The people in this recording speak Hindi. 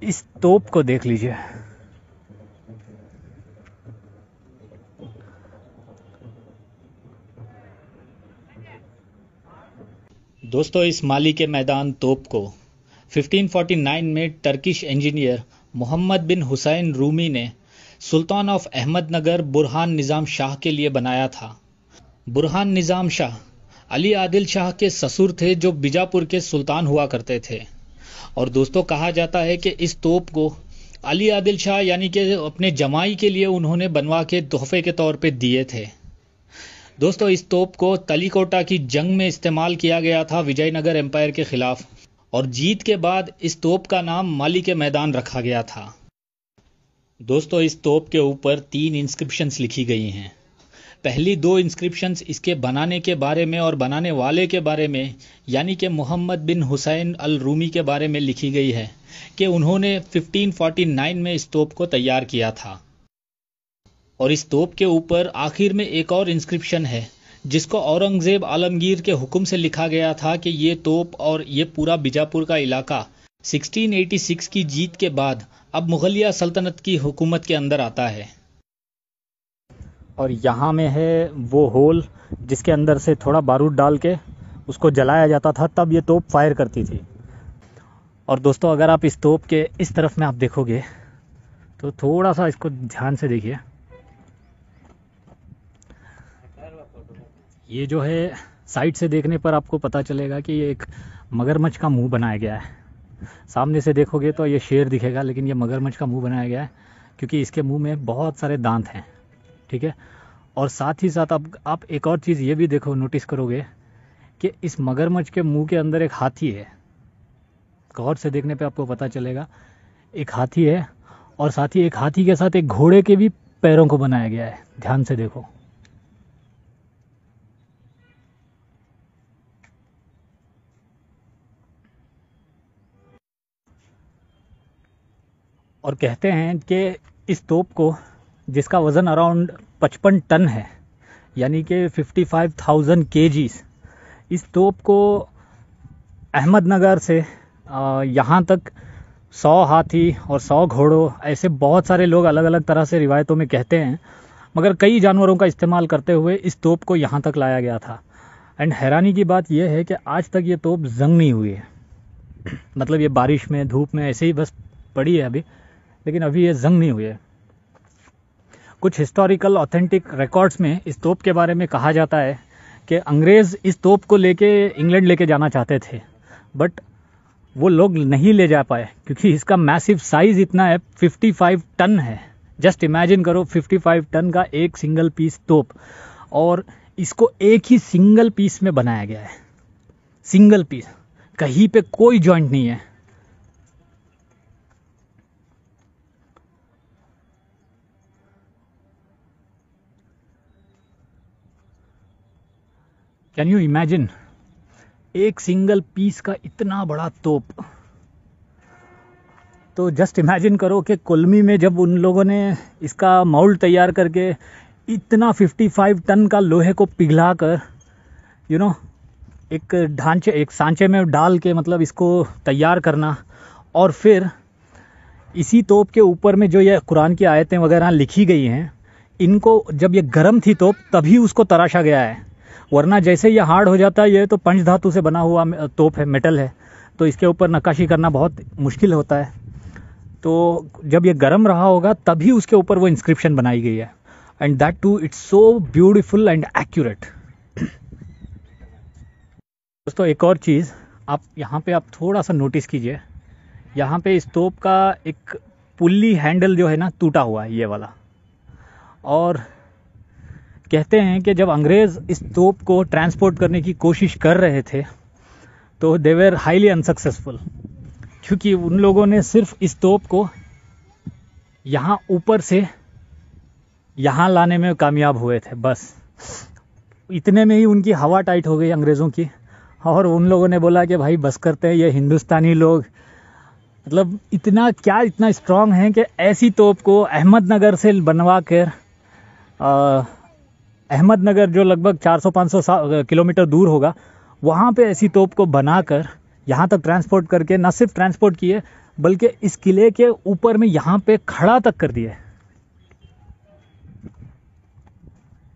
इस तोप को देख लीजिए। दोस्तों, इस माली के मैदान तोप को 1549 में टर्किश इंजीनियर मोहम्मद बिन हुसैन रूमी ने सुल्तान ऑफ अहमदनगर बुरहान निज़ाम शाह के लिए बनाया था। बुरहान निज़ाम शाह अली आदिल शाह के ससुर थे, जो बीजापुर के सुल्तान हुआ करते थे। और दोस्तों, कहा जाता है कि इस तोप को अली आदिल शाह यानी कि अपने जमाई के लिए उन्होंने बनवा के तोहफे के तौर पे दिए थे। दोस्तों, इस तोप को तलीकोटा की जंग में इस्तेमाल किया गया था विजयनगर एम्पायर के खिलाफ, और जीत के बाद इस तोप का नाम माली के मैदान रखा गया था। दोस्तों, इस तोप के ऊपर 3 इंस्क्रिप्शंस लिखी गई हैं। पहली 2 इंस्क्रिप्शंस इसके बनाने के बारे में और बनाने वाले के बारे में यानी कि मोहम्मद बिन हुसैन अल रूमी के बारे में लिखी गई है कि उन्होंने 1549 में इस तोप को तैयार किया था। और इस तोप के ऊपर आखिर में एक और इंस्क्रिप्शन है जिसको औरंगजेब आलमगीर के हुक्म से लिखा गया था कि ये तोप और ये पूरा बीजापुर का इलाका 1686 की जीत के बाद अब मुगलिया सल्तनत की हुकूमत के अंदर आता है। और यहाँ में है वो होल जिसके अंदर से थोड़ा बारूद डाल के उसको जलाया जाता था, तब ये तोप फायर करती थी। और दोस्तों, अगर आप इस तोप के इस तरफ में आप देखोगे तो थोड़ा सा इसको ध्यान से देखिए। ये जो है साइड से देखने पर आपको पता चलेगा कि ये एक मगरमच्छ का मुंह बनाया गया है। सामने से देखोगे तो ये शेर दिखेगा, लेकिन ये मगरमच्छ का मुंह बनाया गया है क्योंकि इसके मुंह में बहुत सारे दांत हैं। ठीक है। और साथ ही साथ आप एक और चीज़ ये भी देखो, नोटिस करोगे कि इस मगरमच्छ के मुंह के अंदर एक हाथी है। गौर से देखने पे आपको पता चलेगा एक हाथी है, और साथ ही एक हाथी के साथ एक घोड़े के भी पैरों को बनाया गया है। ध्यान से देखो। और कहते हैं कि इस तोप को, जिसका वज़न अराउंड 55 टन है यानी कि 55,000 केजीज, इस तोप को अहमदनगर से यहाँ तक 100 हाथी और 100 घोड़ों, ऐसे बहुत सारे लोग अलग अलग तरह से रिवायतों में कहते हैं, मगर कई जानवरों का इस्तेमाल करते हुए इस तोप को यहाँ तक लाया गया था। एंड हैरानी की बात यह है कि आज तक ये तोप जंग नहीं हुई है। मतलब ये बारिश में, धूप में ऐसे ही बस पड़ी है अभी, लेकिन अभी ये जंग नहीं हुई है। कुछ हिस्टोरिकल ऑथेंटिक रिकॉर्ड्स में इस तोप के बारे में कहा जाता है कि अंग्रेज़ इस तोप को लेके इंग्लैंड लेके जाना चाहते थे, बट वो लोग नहीं ले जा पाए क्योंकि इसका मैसिव साइज़ इतना है, 55 टन है। जस्ट इमेजिन करो, 55 टन का एक सिंगल पीस तोप, और इसको एक ही सिंगल पीस में बनाया गया है। सिंगल पीस, कहीं पे कोई जॉइंट नहीं है। कैन यू इमेजिन, एक सिंगल पीस का इतना बड़ा तोप। तो जस्ट इमेजिन करो कि कुल्मी में जब उन लोगों ने इसका माउल्ड तैयार करके इतना 55 टन का लोहे को पिघलाकर एक ढांचे, एक सांचे में डाल के, मतलब इसको तैयार करना, और फिर इसी तोप के ऊपर में जो ये कुरान की आयतें वगैरह लिखी गई हैं, इनको जब ये गर्म थी तोप तभी उसको तराशा गया है, वरना जैसे ये हार्ड हो जाता है, ये तो पंच धातु से बना हुआ तोप है, मेटल है, तो इसके ऊपर नक्काशी करना बहुत मुश्किल होता है। तो जब ये गर्म रहा होगा तभी उसके ऊपर वो इंस्क्रिप्शन बनाई गई है, and that too it's so beautiful and accurate. दोस्तों, एक और चीज़ आप यहाँ पे आप थोड़ा सा नोटिस कीजिए। यहाँ पे इस तोप का एक पुल्ली हैंडल जो है ना, टूटा हुआ है, ये वाला। और कहते हैं कि जब अंग्रेज़ इस तोप को ट्रांसपोर्ट करने की कोशिश कर रहे थे तो दे वर हाईली अनसक्सेसफुल, क्योंकि उन लोगों ने सिर्फ इस तोप को यहाँ ऊपर से यहाँ लाने में कामयाब हुए थे। बस इतने में ही उनकी हवा टाइट हो गई अंग्रेज़ों की, और उन लोगों ने बोला कि भाई बस करते हैं, ये हिंदुस्तानी लोग मतलब इतना स्ट्रांग हैं कि ऐसी तोप को अहमदनगर से बनवा कर, अहमदनगर जो लगभग 400-500 किलोमीटर दूर होगा, वहाँ पे ऐसी तोप को बनाकर यहाँ तक ट्रांसपोर्ट करके न सिर्फ ट्रांसपोर्ट किए बल्कि इस किले के ऊपर में यहाँ पे खड़ा तक कर दिया है।